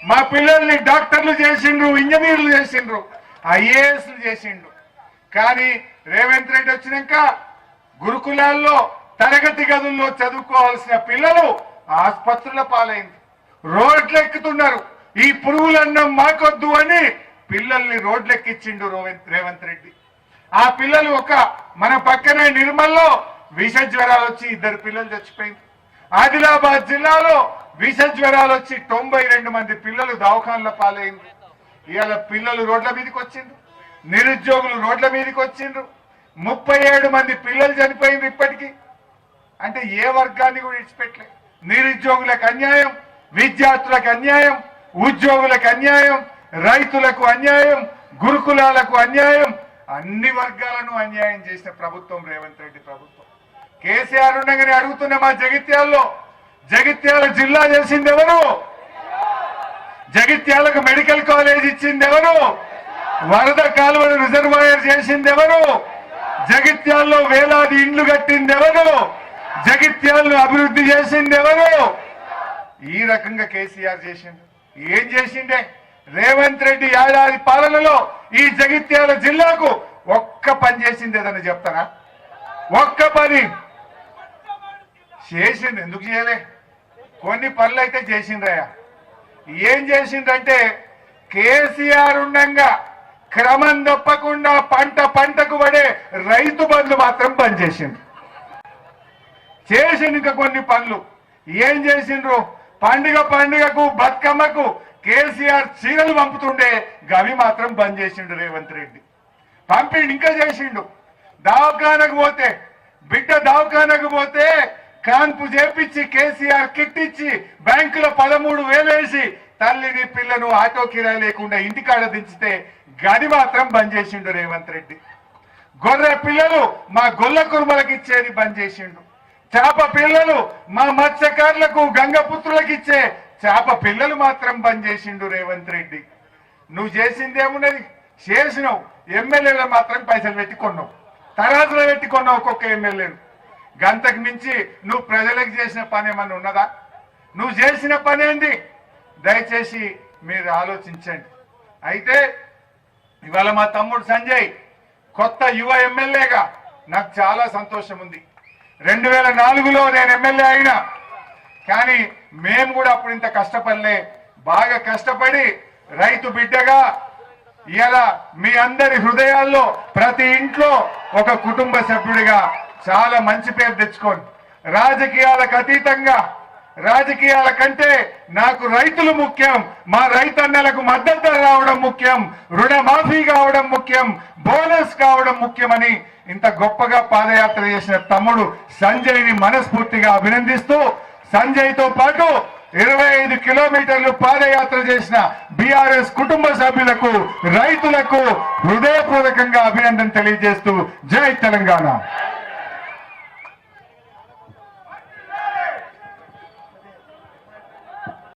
మా పిల్లల్ని డాక్టర్లు చేసిండ్రు, ఇంజనీర్లు చేసిండ్రు, ఐఏఎస్లు చేసిండ్రు. కానీ రేవంత్ రెడ్డి వచ్చినాక గురుకులాల్లో తరగతి గదుల్లో చదువుకోవాల్సిన పిల్లలు ఆసుపత్రుల పాలైంది, రోడ్లు ఎక్కుతున్నారు. ఈ పురుగులన్నం మాకొద్దు అని పిల్లల్ని రోడ్లెక్కించిండు రేవంత్ రెడ్డి. ఆ పిల్లలు మన పక్కనే నిర్మల్లో విష జ్వరాలు వచ్చి 2 పిల్లలు చచ్చిపోయింది. ఆదిలాబాద్ జిల్లాలో విష జ్వరాలు వచ్చి 92 మంది పిల్లలు దవాఖానల పాలైంది. ఇవాళ పిల్లలు రోడ్ల మీదకి వచ్చిండ్రు, నిరుద్యోగులు రోడ్ల మీదకి వచ్చిండ్రు. 37 మంది పిల్లలు చనిపోయిండ్రు ఇప్పటికీ. అంటే ఏ వర్గాన్ని కూడా ఇచ్చిపెట్టలే. నిరుద్యోగులకు అన్యాయం, విద్యార్థులకు అన్యాయం, ఉద్యోగులకు అన్యాయం, రైతులకు అన్యాయం, గురుకులాలకు అన్యాయం, అన్ని వర్గాలను అన్యాయం చేసిన ప్రభుత్వం రేవంత్ రెడ్డి ప్రభుత్వం. కేసీఆర్ ఉండగానే అడుగుతున్న మా జగిత్యాల జిల్లా చేసింది ఎవరు? జగిత్యాలకు మెడికల్ కాలేజ్ ఇచ్చింది ఎవరు? వరద కాలువలు రిజర్వాయర్ చేసింది ఎవరు? జగిత్యాల్లో వేలాది ఇండ్లు కట్టింది ఎవరు? జగిత్యాలను అభివృద్ధి చేసింది ఎవరు? ఈ రకంగా కేసీఆర్ చేసిండు. ఏం చేసిండే? రేవంత్ రెడ్డి ఏడాది పాలనలో ఈ జగిత్యాల జిల్లాకు ఒక్క పని చేసింది ఏదన్నా చెప్తారా? ఒక్క పని చేసిండు. ఎందుకు చేయలే? కొన్ని పనులు అయితే చేసిండ్రయ్యా. ఏం చేసిండ్రంటే కేసీఆర్ ఉండగా క్రమం తప్పకుండా పంటకు పడే రైతు బంధు మాత్రం బంద్ చేసిండ్రు. ఇంకా కొన్ని పనులు ఏం చేసిండ్రు? పండుగకు బతుకమ్మకు కేసీఆర్ చీరలు పంపుతుండే గవి మాత్రం బంద్ చేసిండు రేవంత్ రెడ్డి. పంపిండు. ఇంకా చేసిండు. దవాఖానకు పోతే బిడ్డ దవాఖానకు పోతే కాన్పు చేపించి కేసీఆర్ కిట్ ఇచ్చి బ్యాంకులో 13,000 వేసి తల్లిని పిల్లను ఆటో కిరాయి లేకుండా ఇంటికాడ దించితే గది మాత్రం బంద్ చేసిండు రేవంత్ రెడ్డి. గొర్రె పిల్లలు మా గొల్ల కుర్మలకు ఇచ్చేది బంద్ చేసిండు. చేప పిల్లలు మా మత్స్యకారులకు గంగపుత్రులకు ఇచ్చే చేప పిల్లలు మాత్రం బంద్ చేసిండు రేవంత్ రెడ్డి. నువ్వు చేసిందేమున్నది? చేసినావు. ఎమ్మెల్యేలు మాత్రం పైసలు పెట్టుకున్నావు, తరాజులో పెట్టుకున్నావు ఒక్కొక్క ఎమ్మెల్యేను. గంతకు మించి నువ్వు ప్రజలకు చేసిన పని ఏమన్నా ఉన్నదా? నువ్వు చేసిన పని ఏంది? దయచేసి మీరు ఆలోచించండి. అయితే ఇవాళ మా తమ్ముడు సంజయ్ కొత్త యువ ఎమ్మెల్యేగా నాకు చాలా సంతోషం ఉంది. 2004లో నేను ఎమ్మెల్యే అయినా, కానీ మేము కూడా అప్పుడు ఇంత కష్టపడలే. బాగా కష్టపడి రైతు బిడ్డగా ఇలా మీ అందరి హృదయాల్లో ప్రతి ఇంట్లో ఒక కుటుంబ సభ్యుడిగా చాలా మంచి పేరు తెచ్చుకోండి. రాజకీయాలకు అతీతంగా, రాజకీయాల కంటే నాకు రైతులు ముఖ్యం, మా రైతన్నలకు మద్దతు రావడం ముఖ్యం, రుణమాఫీ కావడం ముఖ్యం, బోనస్ కావడం ముఖ్యమని ఇంత గొప్పగా పాదయాత్ర చేసిన తమ్ముడు సంజయ్ని మనస్ఫూర్తిగా అభినందిస్తూ, సంజయ్తో పాటు 25 కిలోమీటర్లు పాదయాత్ర చేసిన బీఆర్ఎస్ కుటుంబ సభ్యులకు, రైతులకు హృదయపూర్వకంగా అభినందన తెలియజేస్తూ జై తెలంగాణ.